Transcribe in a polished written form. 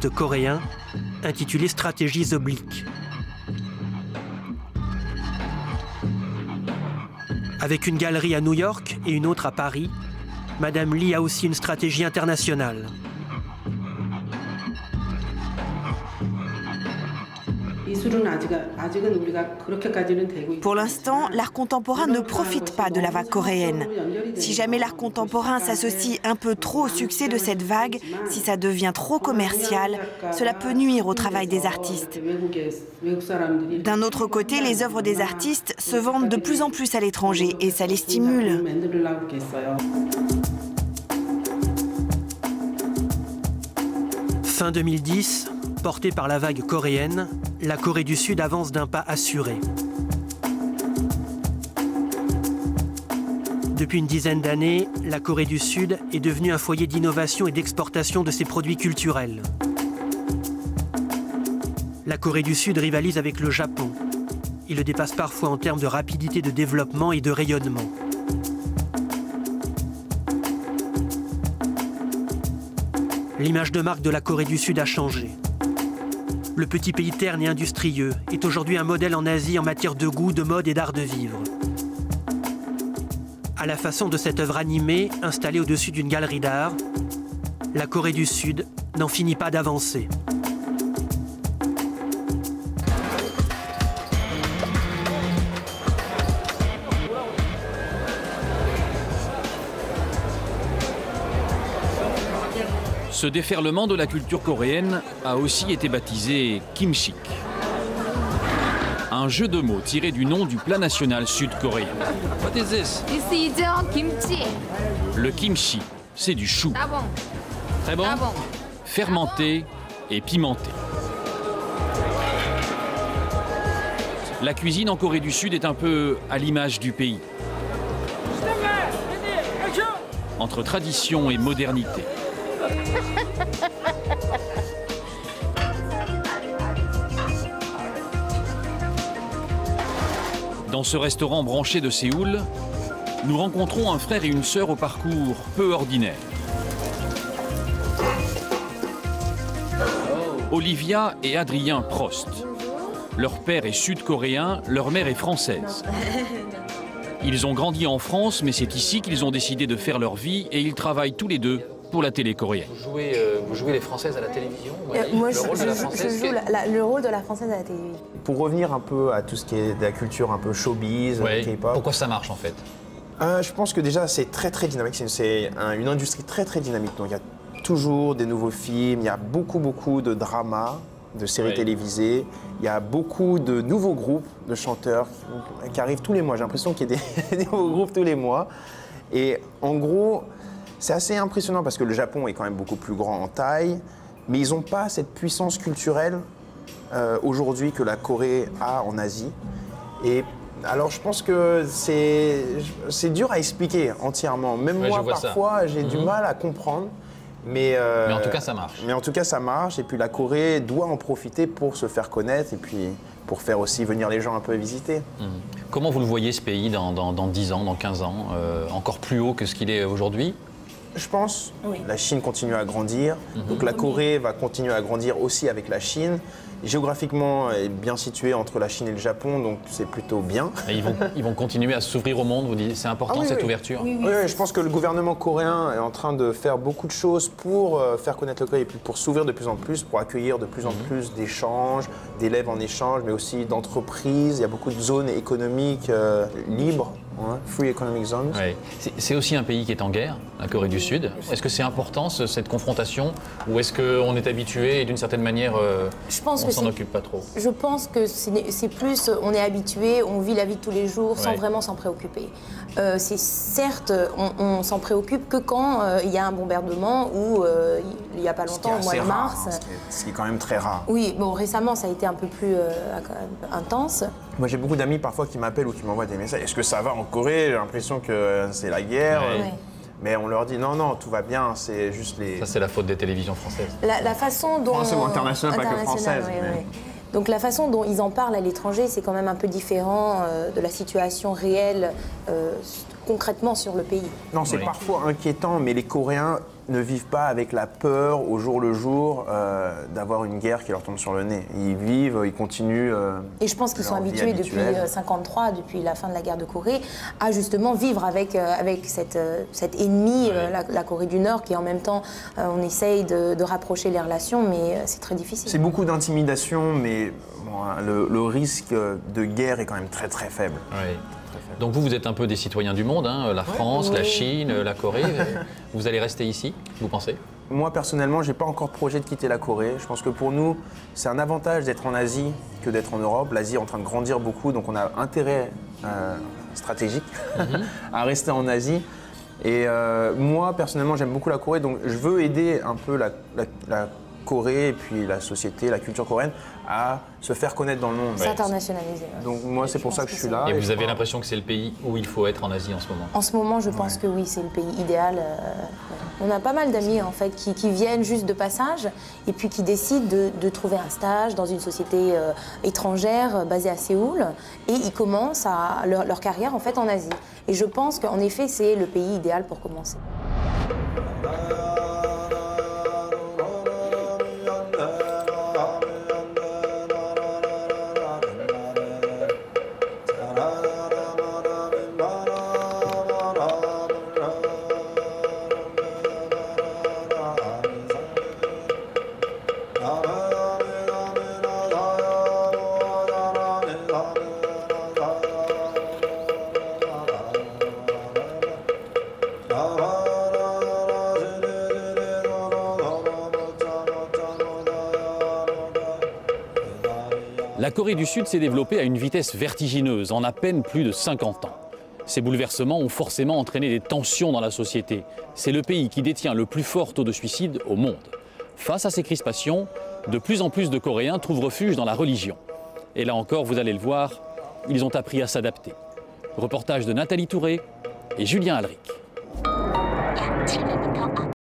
artistes coréens, intitulé Stratégies obliques. Avec une galerie à New York et une autre à Paris, Madame Lee a aussi une stratégie internationale. Pour l'instant, l'art contemporain ne profite pas de la vague coréenne. Si jamais l'art contemporain s'associe un peu trop au succès de cette vague, si ça devient trop commercial, cela peut nuire au travail des artistes. D'un autre côté, les œuvres des artistes se vendent de plus en plus à l'étranger et ça les stimule. Fin 2010, portée par la vague coréenne, la Corée du Sud avance d'un pas assuré. Depuis une dizaine d'années, la Corée du Sud est devenue un foyer d'innovation et d'exportation de ses produits culturels. La Corée du Sud rivalise avec le Japon. Il le dépasse parfois en termes de rapidité de développement et de rayonnement. L'image de marque de la Corée du Sud a changé. Le petit pays terne et industrieux est aujourd'hui un modèle en Asie en matière de goût, de mode et d'art de vivre. À la façon de cette œuvre animée installée au-dessus d'une galerie d'art, la Corée du Sud n'en finit pas d'avancer. Ce déferlement de la culture coréenne a aussi été baptisé kimchi. Un jeu de mots tiré du nom du plat national sud-coréen. What is this? Le kimchi, c'est du chou. Très bon. Fermenté et pimenté. La cuisine en Corée du Sud est un peu à l'image du pays. Entre tradition et modernité. Dans ce restaurant branché de Séoul, nous rencontrons un frère et une sœur au parcours peu ordinaire. Olivia et Adrien Prost. Leur père est sud-coréen, leur mère est française. Ils ont grandi en France, mais c'est ici qu'ils ont décidé de faire leur vie et ils travaillent tous les deux pour la télé coréenne. Vous jouez les Françaises à la télévision? Moi, je joue le rôle de la Française à la télévision. Pour revenir un peu à tout ce qui est de la culture un peu showbiz, K-pop. Pourquoi ça marche en fait? Je pense que déjà c'est très dynamique, c'est une industrie très dynamique. Donc il y a toujours des nouveaux films, il y a beaucoup de dramas, de séries télévisées, il y a beaucoup de nouveaux groupes de chanteurs qui arrivent tous les mois. J'ai l'impression qu'il y a des nouveaux groupes tous les mois. Et en gros, c'est assez impressionnant parce que le Japon est quand même beaucoup plus grand en taille, mais ils n'ont pas cette puissance culturelle aujourd'hui que la Corée a en Asie. Et alors je pense que c'est dur à expliquer entièrement. Même moi, parfois, j'ai du mal à comprendre. Mais en tout cas, ça marche. Mais en tout cas, ça marche. Et puis la Corée doit en profiter pour se faire connaître et puis pour faire aussi venir les gens un peu visiter. Comment vous le voyez, ce pays, dans 10 ans, dans 15 ans, encore plus haut que ce qu'il est aujourd'hui? Je pense. La Chine continue à grandir. Donc la Corée va continuer à grandir aussi avec la Chine. Géographiquement, elle est bien située entre la Chine et le Japon, donc c'est plutôt bien. Et ils vont continuer à s'ouvrir au monde, vous dites, c'est important cette ouverture? Oui, je pense que le gouvernement coréen est en train de faire beaucoup de choses pour faire connaître le Corée et puis pour s'ouvrir de plus en plus, pour accueillir de plus en plus d'échanges, d'élèves en échange, mais aussi d'entreprises. Il y a beaucoup de zones économiques libres. Free Economic Zones. C'est aussi un pays qui est en guerre, la Corée du Sud. Est-ce que c'est important cette confrontation ou est-ce qu'on est habitué et d'une certaine manière on s'en occupe pas trop? Je pense que c'est plus, on est habitué, on vit la vie de tous les jours sans vraiment s'en préoccuper. C'est certes, on s'en préoccupe que quand il y a un bombardement ou il n'y a pas longtemps, au mois de mars. Ce qui est quand même très rare. Oui, bon, récemment ça a été un peu plus intense. Moi j'ai beaucoup d'amis parfois qui m'appellent ou qui m'envoient des messages. Est-ce que ça va en Corée? J'ai l'impression que c'est la guerre. Mais on leur dit non, tout va bien, c'est juste les... Ça c'est la faute des télévisions françaises. La façon dont... Français ou internationales, pas que françaises. Donc la façon dont ils en parlent à l'étranger, c'est quand même un peu différent de la situation réelle concrètement sur le pays. Non, c'est parfois inquiétant, mais les Coréens ne vivent pas avec la peur au jour le jour d'avoir une guerre qui leur tombe sur le nez. Ils vivent, ils continuent. Et je pense qu'ils sont habitués depuis 1953, depuis la fin de la guerre de Corée, à justement vivre avec cet ennemi, la Corée du Nord, qui en même temps, on essaye de rapprocher les relations, mais c'est très difficile. C'est beaucoup d'intimidation, mais bon, le risque de guerre est quand même très très faible. Oui. Donc vous êtes un peu des citoyens du monde, hein, la France, la Chine, la Corée. Vous allez rester ici, vous pensez? Moi personnellement, je n'ai pas encore de projet de quitter la Corée. Je pense que pour nous, c'est un avantage d'être en Asie que d'être en Europe. L'Asie est en train de grandir beaucoup, donc on a intérêt stratégique à rester en Asie. Et moi personnellement, j'aime beaucoup la Corée, donc je veux aider un peu la Corée et puis la société, la culture coréenne à se faire connaître dans le monde. S'internationaliser. Donc moi, c'est pour ça que je suis là. Et vous avez l'impression que c'est le pays où il faut être en Asie en ce moment? En ce moment, je pense que oui, c'est le pays idéal. On a pas mal d'amis en fait qui viennent juste de passage et puis qui décident de trouver un stage dans une société étrangère basée à Séoul et ils commencent leur carrière en fait en Asie. Et je pense qu'en effet, c'est le pays idéal pour commencer. La Corée du Sud s'est développée à une vitesse vertigineuse, en à peine plus de 50 ans. Ces bouleversements ont forcément entraîné des tensions dans la société. C'est le pays qui détient le plus fort taux de suicide au monde. Face à ces crispations, de plus en plus de Coréens trouvent refuge dans la religion. Et là encore, vous allez le voir, ils ont appris à s'adapter. Reportage de Nathalie Touré et Julien Alric.